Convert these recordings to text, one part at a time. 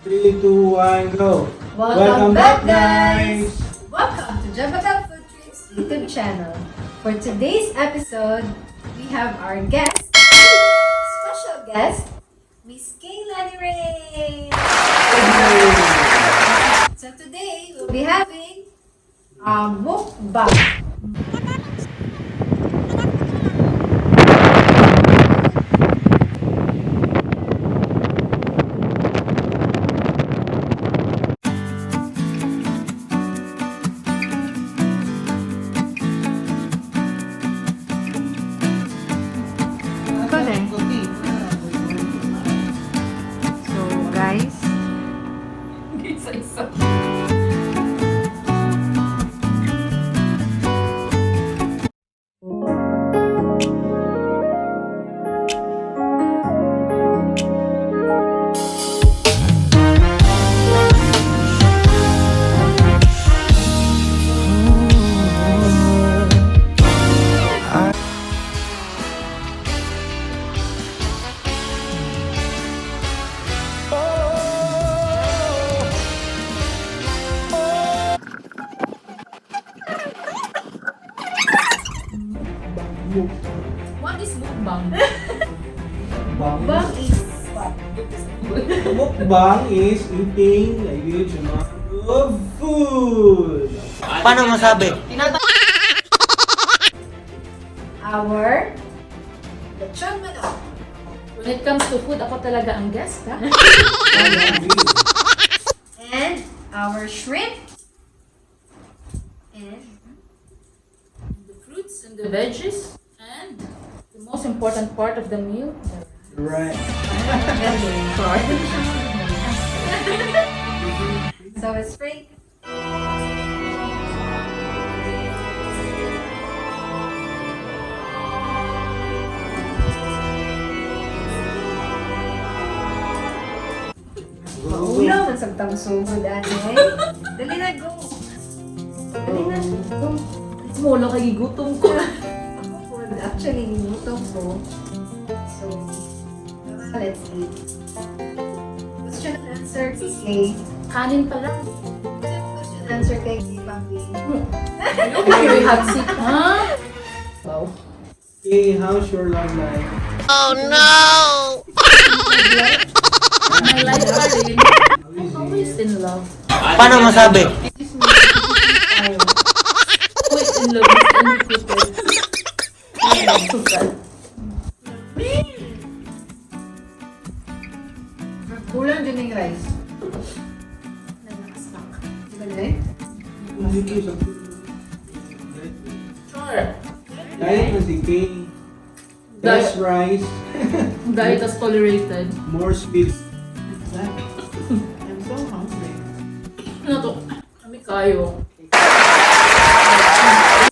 3, 2, 1, go! Welcome back, guys! Welcome to JBG Food Trips YouTube channel. For today's episode, we have our guest, special guest, Miss Kayla Ray. So today, we'll be having a mukbang. So guys, What is mukbang? mukbang is Mukbang is eating a huge amount of food. Paano masabi? our LECHON MANOK. When it comes to food, ako talaga ang guest, ha? And our shrimp. And The fruits and the veggies. And the most important part of the meal, Right. so it's free. Maulo, magsagtang sugod ate. Dali na, go. Dali na, go. Smulo kay gutom ko. Ako po, actually, niluto ko. So, let's eat. Question and answer, PK. Kanin pala. Question and answer kay Papi. Very hot seat, ha? Wow. Okay, how's your love life? My life pa rin. How is Always it? in love. Paano masabi? Always in love with unrequited. Kulang din yung rice. Galing? Sige, sa Sure. diet na si Kay. Less rice, Diet is tolerated. more sweet. I'm so hungry. Ano to? Kami kayo.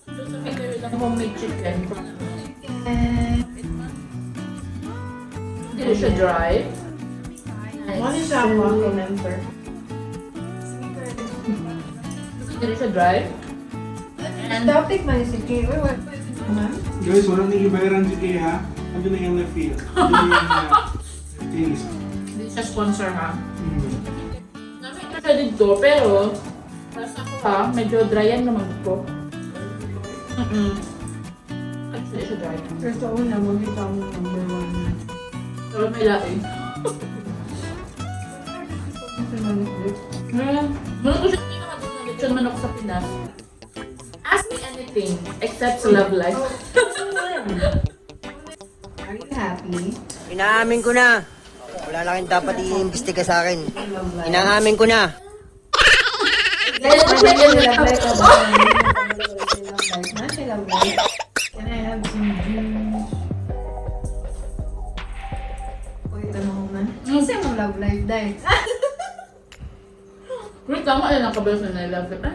So, sabi kayo ng homemade chicken. Hindi siya dry. Ano siya ako remember? Hindi siya dry. And Topic man si Kay. Uy, what? Guys, walang nagibayaran si Kay ha. Ano na yung left field? Ano yung taste? hindi siya sponsor, ha? Mm. Namin na siya dito, pero para sa ako, ha, medyo dry yan naman ko. Actually, siya dry. First of all, nabulita mo number 1. Pero may laing. Meron ko siya pinakatid na lechon manok sa Pinas. Ask me anything except sa love life. Are you happy? Inaamin ko na. Wala na kayong dapat i-imbestiga sa akin. Inaamin ko na. Guys, ano yung love life ko ba? Nasa love life. Can I have some juice? Uy, tanong mo man. Kasi mo love life, dahil. Pero tama na nakabalas na love life.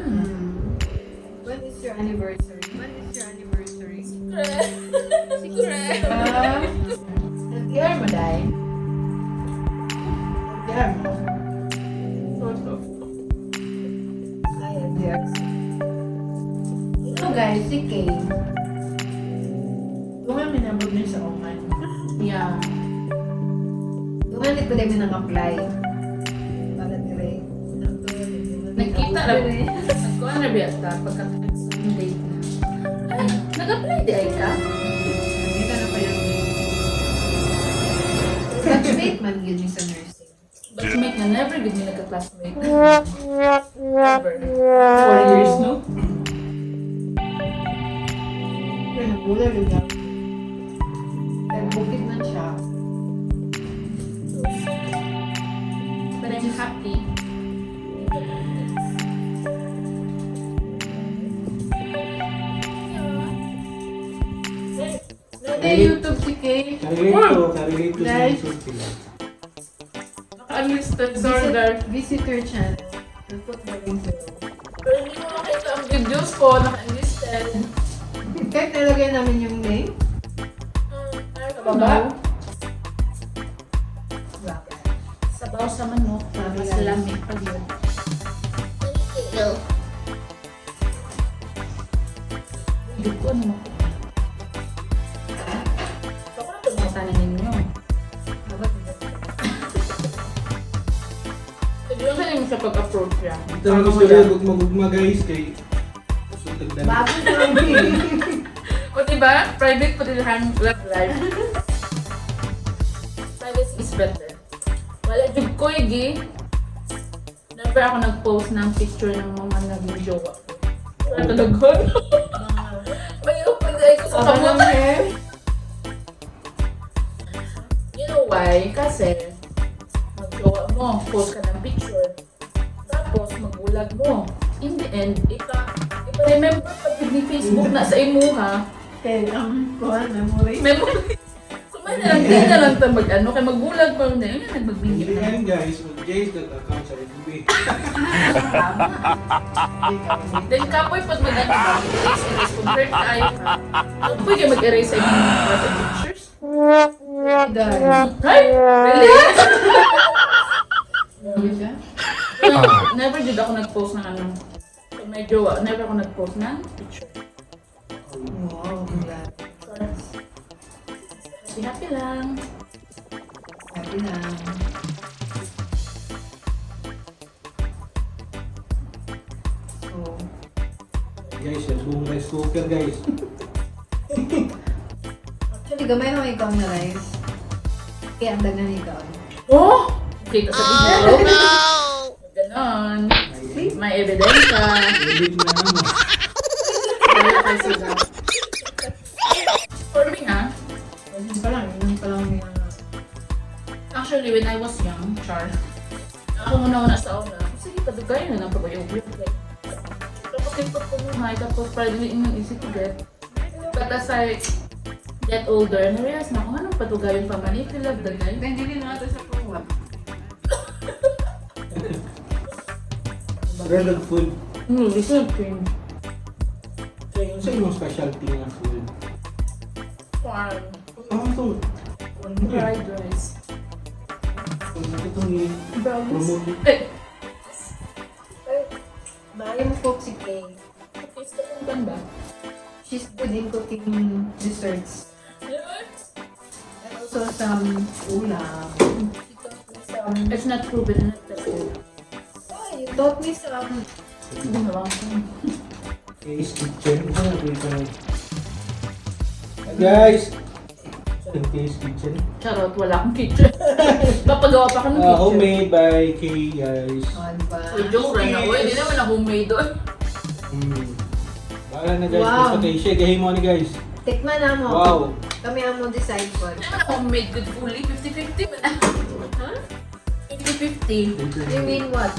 When is your anniversary? When is your anniversary? Secret. Nag-year mo, dahil? Nag-year mo? Sort of. Ay, nag-year. Ito guys, si Kay. Kung nga minabog niya sa Oman. Yeah. Kung nga nagpili mo nang apply. Para Nagkuhan na biya ta pagka-text ng date na. Ay, nag-apply di ay ka? Hindi ka na pa yung batchmate man yun yung sa nursing. Batchmate na never good me nagka-classmate. Never. 4 years, no? Pero nagula rin lang. Pero bukid man siya. But I'm happy. YouTube si Kay. Karelate to Guys. sa sila. Naka-unlisted order. Visitor channel. We'll put the link below. Pero hindi mo makita ang videos ko, naka-unlisted. Kahit nalagay namin yung name. Ay, kababa. Bakit? Sabaw sa manok. Sabi Mas lang. lamig pag yun. Hindi ko ano mo. So, kung ano mo tanin ninyo? Dapat hindi. Hindi ko sa sa pag-approach yan. Ito ang gusto rin gugma guys kay Sutagdan. Bago sa amin. O diba? Private pa din love life. Privacy is better. Wala jud ko igi. Never ako nag-post ng picture ng mga naging jowa ko. Wala talagon. May open ay ko sa kamot. You know why? Kasi mag-jowa mo, post ka ng picture. Tapos mag-ulag mo. In the end, ipa-remember pag ni Facebook na sa imuha. Okay, kuha, memory. Memory. So may na lang, di na lang tayo mag-ano, kaya magbulag pa rin. Ayun na, nagbibingit Hindi na. yan guys, mag-J's that account sa FB. Then kapoy pag mag-ano ba, mag-erase, compare tayo ka. Kapoy kayo mag-erase sa inyong mga private pictures. Ay! Really? Never did ako nag-post ng ano. Pag may jowa, never ako nag-post ng picture. Wow, glad. Happy lang. Happy lang. So, Guys, yan buong rice cooker guys. actually, gamay na ikaw na rice. Kaya ang dagan ikaw. Oh! Kita sa video. Ganon. May ebidensya. Edit na naman. For me ha, Yun pa lang yung actually when I was young, Char, ako muna sa una, sige, padugay na lang pag-uyog-uyog. Tapos ipot ko muna, tapos probably easy to get. But as I get older, na-realize na kung anong patugayon pa man, if you love the guy, hindi rin natin sa puwa. Red food. it's not cream. Kaya sa inyong specialty na food. Farm, Ah, ito. fried rice. Itong Brownies. promote. Eh! Mahal mo cook si Kay. Taste ka kung ba? She's good in cooking desserts. And also some ulam. It's not proven, not tested. Oh, you taught me some. Gumawa ko. Kay's Kitchen. Ito na dito na. Guys! Saan Kay's Kitchen? Charot, wala akong kitchen. Papagawa pa ka ng kitchen. Homemade by Kay guys. Oh, diba? Uy, joke rin ako. Hindi naman ako homemade doon. Bahala na guys. Wow. Basta kay Shea. Gahin mo ni guys. Tikman na mo. Wow. Kami ang mo decide ko. Hindi naman ako homemade good fully. 50-50 man. Huh? 50-50. You mean what?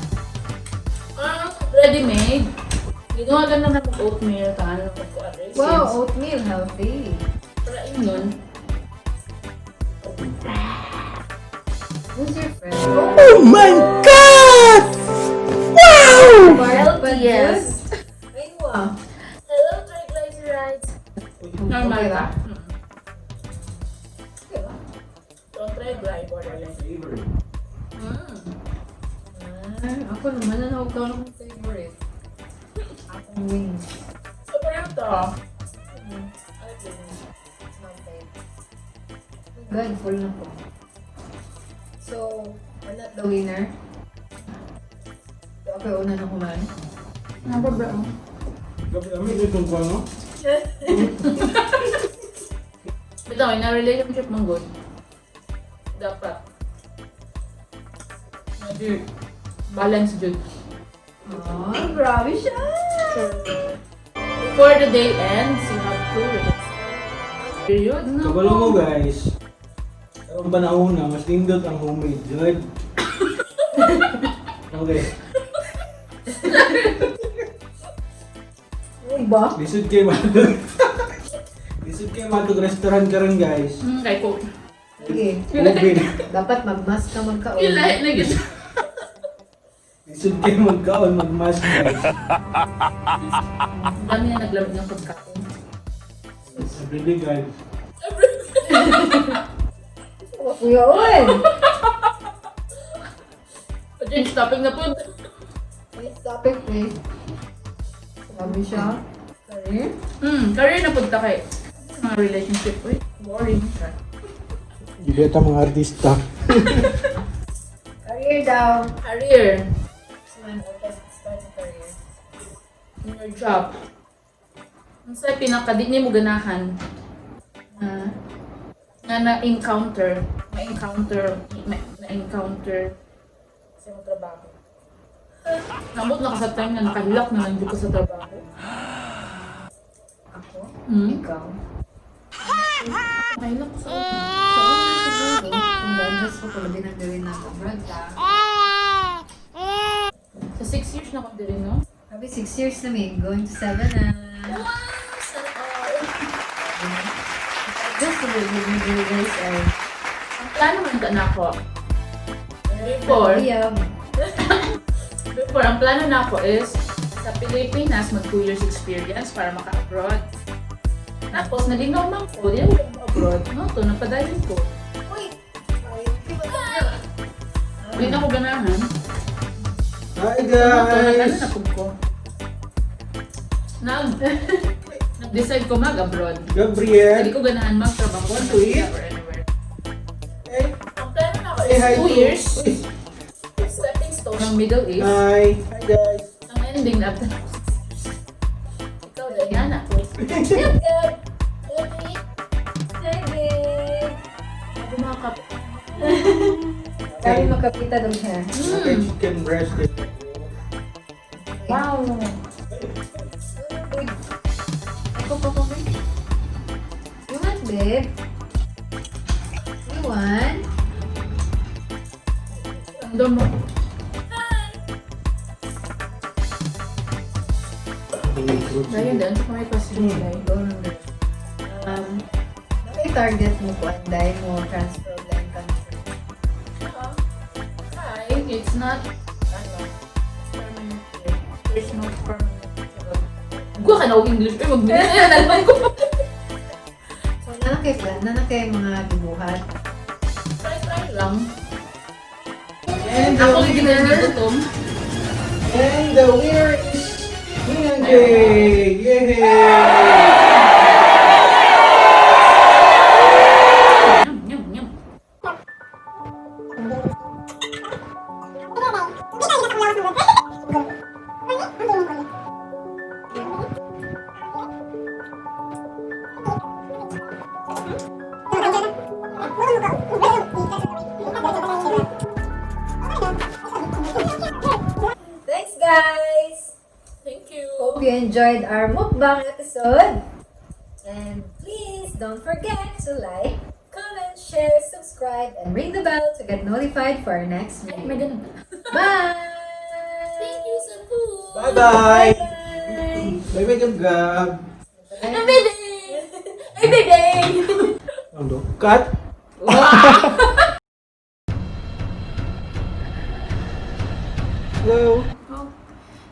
Ready-made. Ginawa ka na ng oatmeal. Tangan ng pagkuha. Wow, oatmeal, healthy. Para yun. Who's your friend? Oh my God! Wow! Wild but Yes. good? Aywa. Hello, triglycerides. Normal Okay ba? ba? Okay ba? Don't try dry borderline. Ako naman, nanawag ka lang kong favorite. Akong wings. So, pareho to. Okay. Good, full na po. So, I'm not the winner. So, ako una na kumain. Ano ba? Gabi kami itong ko, no? Bitaw, in a relationship mong good. Dapat. Medyo balance good. Oh, grabe siya! Before the day ends, you have to relax. Period. Kabalo mo guys. Karong panahon na, mas lindot ang homemade. Good. Okay. Ano ba? Lisod kayo matog. Lisod kayo matog restaurant ka rin guys. Kay ko. Sige. Open. Dapat mag-mask ka magkaon. Ilahi na gito. Lisod kayo magkaon, mag-mask guys. Ang dami na naglamig ng pagkain. Everyday guys. Kuya Owen! Change topic na po. Please stop it, please. Grabe siya. Career? Career na punta kay mga relationship. Uy, boring siya. Gibeta mga artista. Career daw. Career. Someone open start a career. In your job. Ang sa pinaka-di mo ganahan na na-encounter sa mga trabaho. Nabot na ka sa time na nakahilak na nandiyo ka sa trabaho. Ako? Ikaw? Nakahilak ko sa Siguro. Kung dangerous ko pala din ang gawin na abroad ka. Sa 6 years na ko din, no? Sabi 6 years na may going to 7 na. Just to live with you guys ay Ang plano man ka na ako. Before, ang plano na ako is sa Pilipinas mag 2 years experience para maka-abroad. Tapos naging normal ko, di ako abroad. No, to napadayon ko. Uy! Hindi na ako ganahan. Hi Nagano guys! na pug ko. Nag-decide ko mag-abroad. Hindi Gabriel! ko ganahan mag-trabaho sa Sweet. or anywhere. Hey, Ang plano na ako say hi is 2 to- years. Uy. Stepping stone ng Middle East. Hi! Hi guys! Ang ending na after 6 years. Ikaw dahil yan ako. Baby! Ako mga kap... Sabi makapita daw siya. Okay, chicken breast. Wow! Uy! Ako pa ko. You want, babe? You want? Andun mo. Dahil dahil sa may question dahil. Go na babe. Target mo po ang dahil mo transfer line country. Hi, it's not permanent here. There's no permanent here. Gua ka na og English pero magbili na yan alam ko. So, nanakay mga dibuhat. Try lang. And the Ako yung winner! ginagagutom. And the winner is Minangke! Yay! Nyam, nyam. Thanks, guys! Thank you. Hope you enjoyed our mukbang episode. And please don't forget to like, comment, share, subscribe, and ring the bell to get notified for our next Ay, may video. ganun pala. Bye! Thank you sa food. Bye-bye! Bye! Bye-bye, Gab-Gab! Ay, baby! Ay, baby! Ano? Cut! Hello!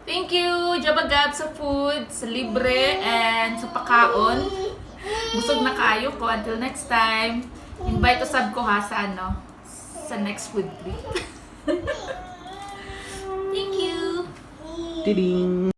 Thank you, Jabagab, sa food, sa libre, and sa pakaon. Busog na kayo ko. Until next time, invite usab ko ha sa sa next food trip. Thank you! Tiding!